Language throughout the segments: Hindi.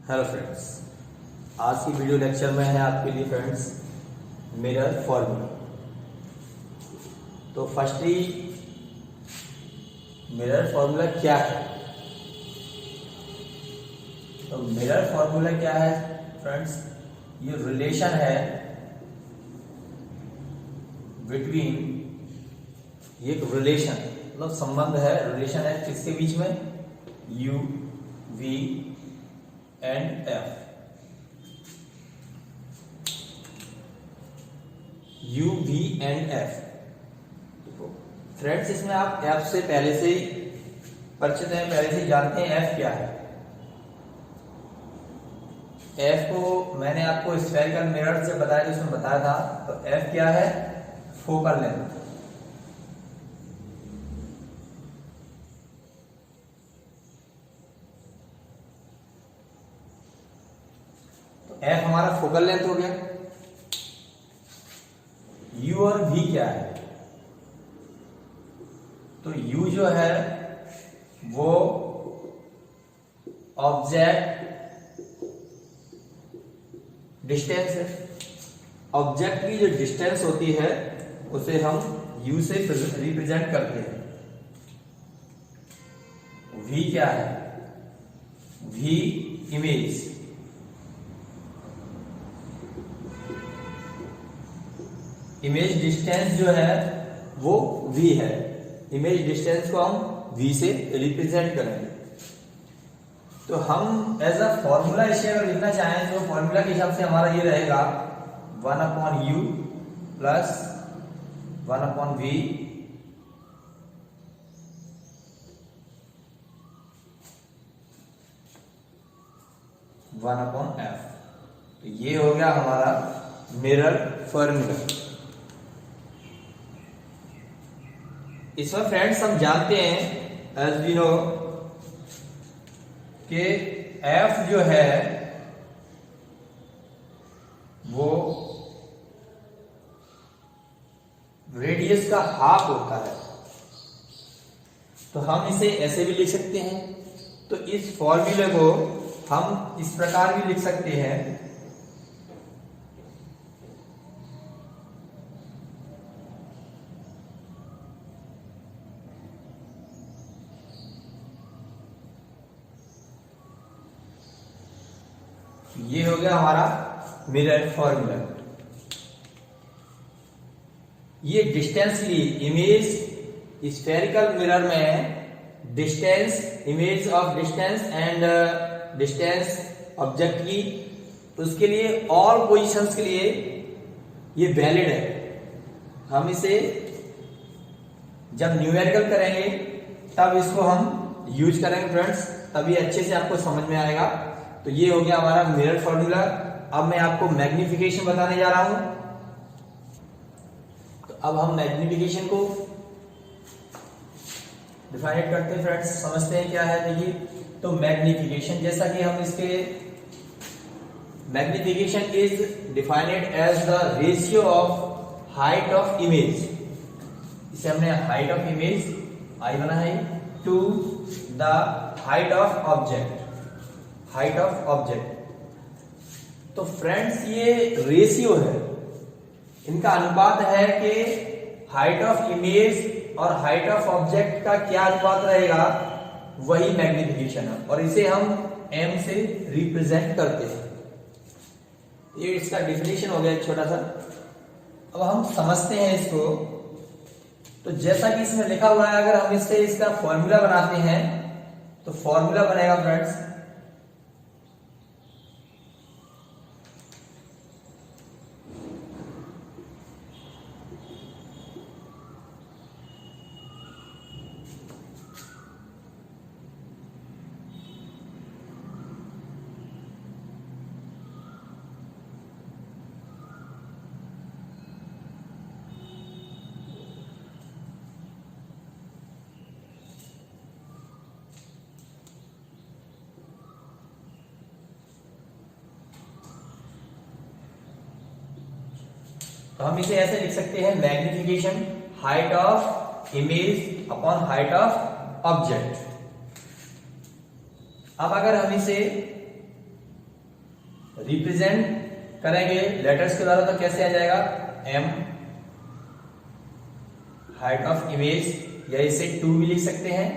हेलो फ्रेंड्स, आज की वीडियो लेक्चर में है आपके लिए फ्रेंड्स मिरर फॉर्मूला। तो फर्स्टली मिरर फॉर्मूला क्या है? तो मिरर फॉर्मूला क्या है फ्रेंड्स? ये रिलेशन है बिटवीन, ये एक रिलेशन मतलब संबंध है, रिलेशन है किसके बीच में? U V and F. U V and F. Friends, इसमें आप एफ से पहले से ही परिचित हैं, पहले से जानते हैं एफ क्या है। एफ को मैंने आपको स्फेरिकल मिरर से बताया, जिसमें बताया था। तो एफ क्या है? Focal length. तो एफ हमारा फोकल लेंथ हो गया। यू और वी क्या है? तो यू जो है वो ऑब्जेक्ट डिस्टेंस है। ऑब्जेक्ट की जो डिस्टेंस होती है उसे हम यू से रिप्रेजेंट करते हैं। वी क्या है? We image. इमेज डिस्टेंस जो है वो v है। इमेज डिस्टेंस को हम v से रिप्रेजेंट करेंगे। तो हम एज अ फॉर्मूला इसे अगर लिखना चाहें तो फॉर्मूला के हिसाब से हमारा ये रहेगा 1/u प्लस 1/v1/f। तो ये हो गया हमारा मिरर फॉर्मूला। इसमें फ्रेंड्स हम जानते हैं एज वी नो कि एफ जो है वो रेडियस का हाफ होता है। तो हम इसे ऐसे भी लिख सकते हैं। तो इस फॉर्मूले को हम इस प्रकार भी लिख सकते हैं। ये हो गया हमारा मिरर फॉर्मूला। ये डिस्टेंस ली इमेज स्फेरिकल मिरर में distance, image of distance and distance object की, उसके लिए ऑल पोजीशंस के लिए ये वैलिड है। हम इसे जब न्यूमेरिकल करेंगे तब इसको हम यूज करेंगे फ्रेंड्स, तभी अच्छे से आपको समझ में आएगा। तो ये हो गया हमारा मिरर फॉर्मूला। अब मैं आपको मैग्निफिकेशन बताने जा रहा हूं। तो अब हम मैग्निफिकेशन को डिफाइन करते हैं फ्रेंड्स, समझते हैं क्या है। देखिए, तो मैग्निफिकेशन, जैसा कि हम इसके magnification is defined as the ratio of height of image. इसे हमने हाइट ऑफ इमेज आई बना है to the height of object, height of object. तो फ्रेंड्स, ये रेशियो है, इनका अनुपात है कि हाइट ऑफ इमेज और हाइट ऑफ ऑब्जेक्ट का क्या अनुपात रहेगा, वही मैग्निफिकेशन है। और इसे हम m से रिप्रेजेंट करते हैं। ये इसका डिफिनेशन हो गया एक छोटा सा। अब हम समझते हैं इसको। तो जैसा कि इसमें लिखा हुआ है, अगर हम इससे इसका फॉर्मूला बनाते हैं तो फॉर्मूला बनेगा फ्रेंड्स तो हम इसे ऐसे लिख सकते हैं, magnification height of image upon height of object. अब अगर हम इसे रिप्रेजेंट करेंगे लेटर्स के द्वारा तो कैसे आ जाएगा, m हाइट ऑफ इमेज, या इसे 2 भी लिख सकते हैं,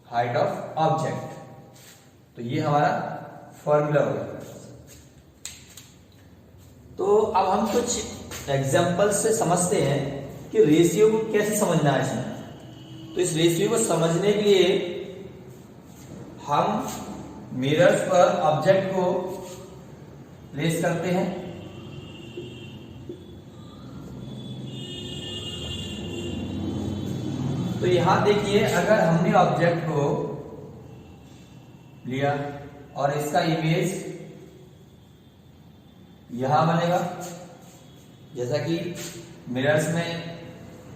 हाइट ऑफ ऑब्जेक्ट। तो ये हमारा फॉर्मूला हो गया। तो अब हम कुछ एग्जांपल से समझते हैं कि रेशियो को कैसे समझना है इसमें। तो इस रेशियो को समझने के लिए हम मिरर्स पर ऑब्जेक्ट को प्लेस करते हैं। तो यहां देखिए, अगर हमने ऑब्जेक्ट को लिया और इसका इमेज यहां बनेगा, जैसा कि मिरर्स में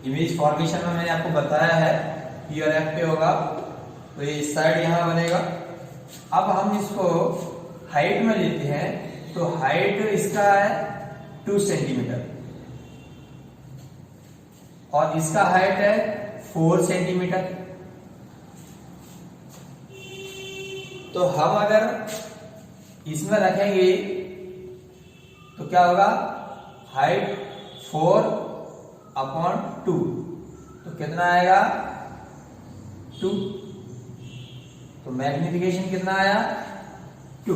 इमेज फॉर्मेशन में मैंने आपको बताया है P और F पे होगा, तो ये इस साइड यहां बनेगा। अब हम इसको हाइट में लेते हैं, तो हाइट इसका है 2 सेंटीमीटर और इसका हाइट है 4 सेंटीमीटर। तो हम अगर इसमें रखेंगे तो क्या होगा, हाइट 4/2, तो कितना आएगा 2। तो मैग्निफिकेशन कितना आया 2।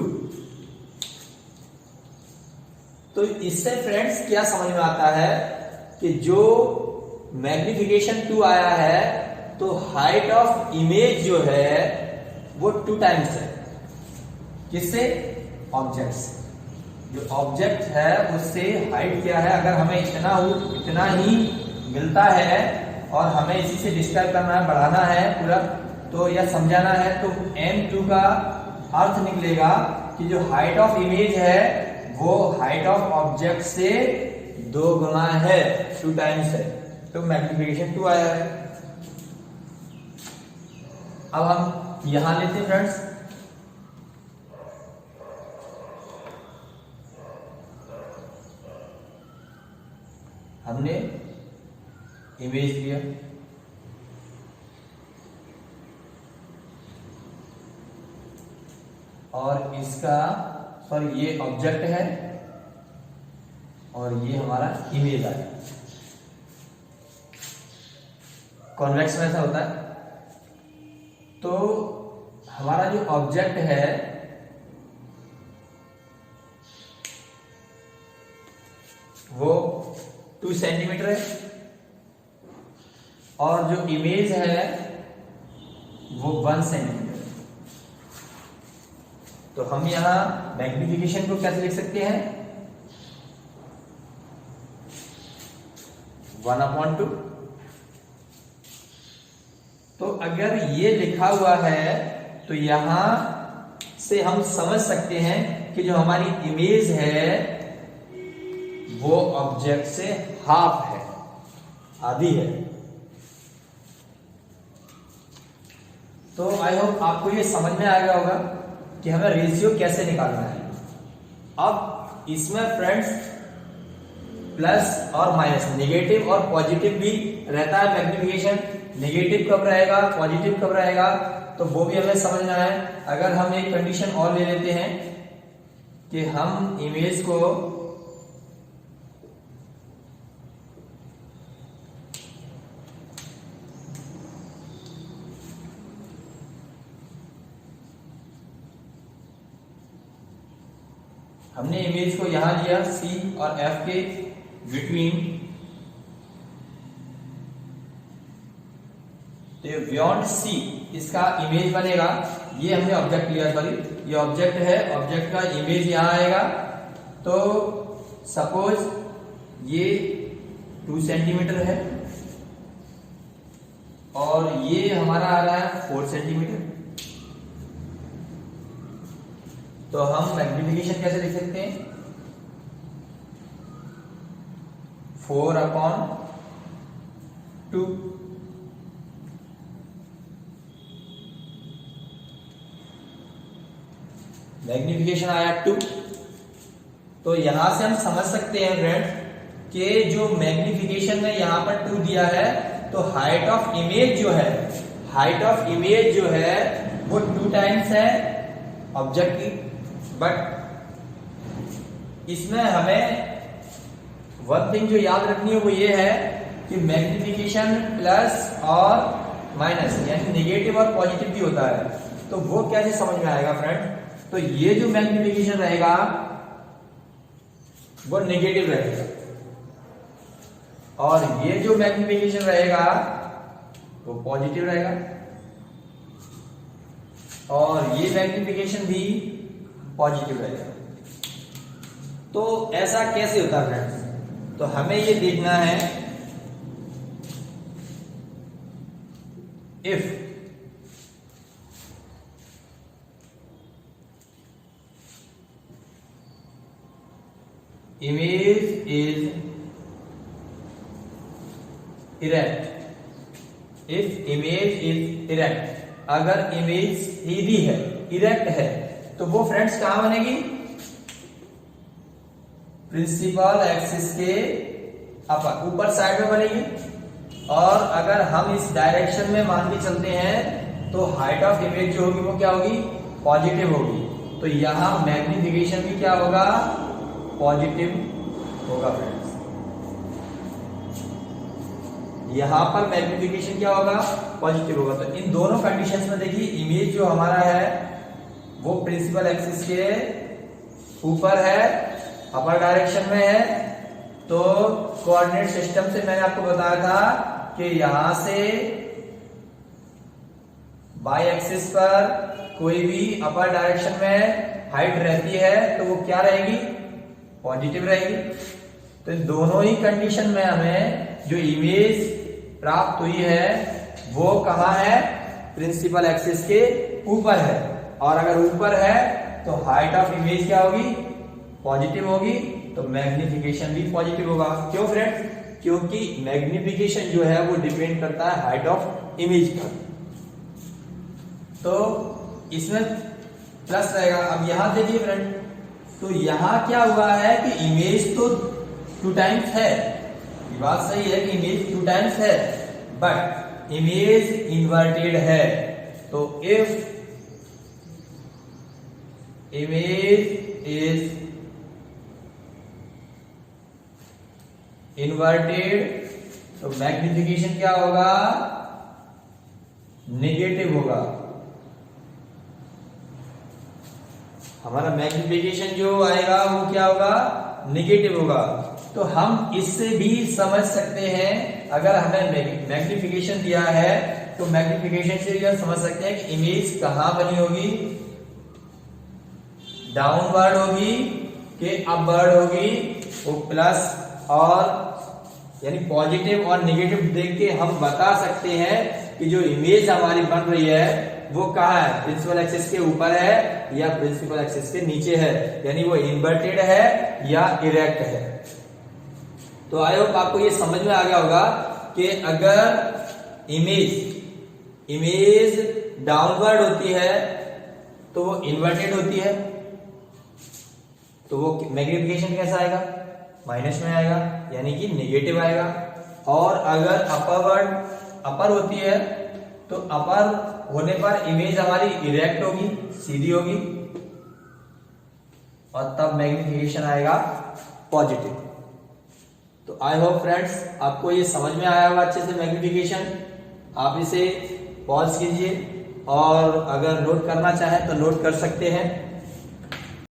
तो इससे फ्रेंड्स क्या समझ में आता है कि जो मैग्निफिकेशन 2 आया है तो हाइट ऑफ इमेज जो है वो 2 टाइम्स है। किससे, ऑब्जेक्ट से। जो ऑब्जेक्ट है उससे हाइट क्या है, अगर हमें इतना ही मिलता है और हमें इसी से डिस्क्राइब करना है, बढ़ाना है पूरा, तो या समझाना है, तो m2 का अर्थ निकलेगा कि जो हाइट ऑफ इमेज है वो हाइट ऑफ ऑब्जेक्ट से 2 गुना है, 2 टाइम्स है। तो मैग्निफिकेशन 2 आया है। अब हम यहां लेते हैं फ्रेंड्स, हमने इमेज लिया और इसका ये ऑब्जेक्ट है और ये हमारा इमेज आया। कॉन्वेक्स में ऐसा होता है। तो हमारा जो ऑब्जेक्ट है वो 2 सेंटीमीटर है और जो इमेज है वो 1 सेंटीमीटर। तो हम यहां मैग्निफिकेशन को कैसे लिख सकते हैं, 1/2। तो अगर ये लिखा हुआ है तो यहां से हम समझ सकते हैं कि जो हमारी इमेज है वो ऑब्जेक्ट से हाफ है, आधी है। तो आई होप आपको ये समझ में आ गया होगा कि हमें रेशियो कैसे निकालना है। अब इसमें फ्रेंड्स प्लस और माइनस, नेगेटिव और पॉजिटिव भी रहता है मैग्निफिकेशन। नेगेटिव कब रहेगा, पॉजिटिव कब रहेगा, तो वो भी हमें समझना है। अगर हम एक कंडीशन और ले लेते हैं कि हम इमेज को हमने इमेज को यहां लिया C और F के बिटवीन, तो बियॉन्ड C इसका इमेज बनेगा। ये हमने ऑब्जेक्ट लिया, सॉरी ये ऑब्जेक्ट है, ऑब्जेक्ट का इमेज यहां आएगा। तो सपोज ये 2 सेंटीमीटर है और ये हमारा आ रहा है 4 सेंटीमीटर। तो हम मैग्निफिकेशन कैसे लिख सकते हैं, 4/2। मैग्निफिकेशन आया 2। तो यहां से हम समझ सकते हैं फ्रेंड्स कि जो मैग्निफिकेशन में यहां पर 2 दिया है तो हाइट ऑफ इमेज जो है, हाइट ऑफ इमेज जो है वो 2 टाइम्स है ऑब्जेक्ट की। बट इसमें हमें वन थिंग जो याद रखनी है वो ये है कि मैग्निफिकेशन प्लस और माइनस यानी नेगेटिव और पॉजिटिव भी होता है। तो वो कैसे समझ में आएगा फ्रेंड? तो ये जो मैग्निफिकेशन रहेगा वो नेगेटिव रहेगा और ये जो मैग्निफिकेशन रहेगा वो पॉजिटिव रहेगा और ये मैग्निफिकेशन भी पॉजिटिव रहेगा। तो ऐसा कैसे होता है फ्रेंड्स? तो हमें ये देखना है if image is erect, if image is erect, अगर इमेज सीधी है, इरेक्ट है, तो वो फ्रेंड्स कहां बनेगी? प्रिंसिपल एक्सिस के अपर ऊपर साइड में बनेगी। और अगर हम इस डायरेक्शन में मान के चलते हैं तो हाइट ऑफ इमेज जो होगी वो क्या होगी? पॉजिटिव होगी। तो यहां मैग्निफिकेशन भी क्या होगा? पॉजिटिव होगा फ्रेंड्स। यहां पर मैग्निफिकेशन क्या होगा? पॉजिटिव होगा। तो इन दोनों कंडीशंस में देखिए इमेज जो हमारा है वो प्रिंसिपल एक्सिस के ऊपर है, अपर डायरेक्शन में है। तो कोऑर्डिनेट सिस्टम से मैंने आपको बताया था कि यहां से बाई एक्सिस पर कोई भी अपर डायरेक्शन में हाइट रहती है तो वो क्या रहेगी? पॉजिटिव रहेगी। तो इन दोनों ही कंडीशन में हमें जो इमेज प्राप्त हुई है वो कहां है? प्रिंसिपल एक्सिस के ऊपर है। और अगर ऊपर है तो हाइट ऑफ इमेज क्या होगी? पॉजिटिव होगी। तो मैग्निफिकेशन भी पॉजिटिव होगा। क्यों फ्रेंड्स? क्योंकि मैग्निफिकेशन जो है वो डिपेंड करता है हाइट ऑफ इमेज पर। तो इसमें प्लस रहेगा। अब यहां देखिए फ्रेंड, तो यहां क्या हुआ है कि इमेज तो 2 टाइम्स है, ये बात सही है कि इमेज 2 टाइम्स है, बट इमेज इन्वर्टेड है। तो इफ इमेज इज इन्वर्टेड तो मैग्निफिकेशन क्या होगा? नेगेटिव होगा। हमारा मैग्निफिकेशन जो आएगा वो क्या होगा? नेगेटिव होगा। तो हम इससे भी समझ सकते हैं, अगर हमें मैग्निफिकेशन दिया है तो मैग्निफिकेशन से यह समझ सकते हैं कि इमेज कहां बनी होगी? डाउनवर्ड होगी कि अपवर्ड होगी? वो प्लस और यानी पॉजिटिव और नेगेटिव देख के हम बता सकते हैं कि जो इमेज हमारी बन रही है वो कहाँ है? प्रिंसिपल एक्सिस के ऊपर है या प्रिंसिपल एक्सिस के नीचे है, यानी वो इन्वर्टेड है या इरेक्ट है। तो आई होप आपको ये समझ में आ गया होगा कि अगर इमेज डाउनवर्ड होती है तो वो इन्वर्टेड होती है, तो वो मैग्निफिकेशन कैसा आएगा? माइनस में आएगा, यानी कि नेगेटिव आएगा। और अगर अपर होती है तो अपर होने पर इमेज हमारी इरेक्ट होगी, सीधी होगी, और तब मैग्निफिकेशन आएगा पॉजिटिव। तो आई होप फ्रेंड्स आपको ये समझ में आया होगा अच्छे से मैग्निफिकेशन। आप इसे पॉज कीजिए और अगर नोट करना चाहें तो नोट कर सकते हैं।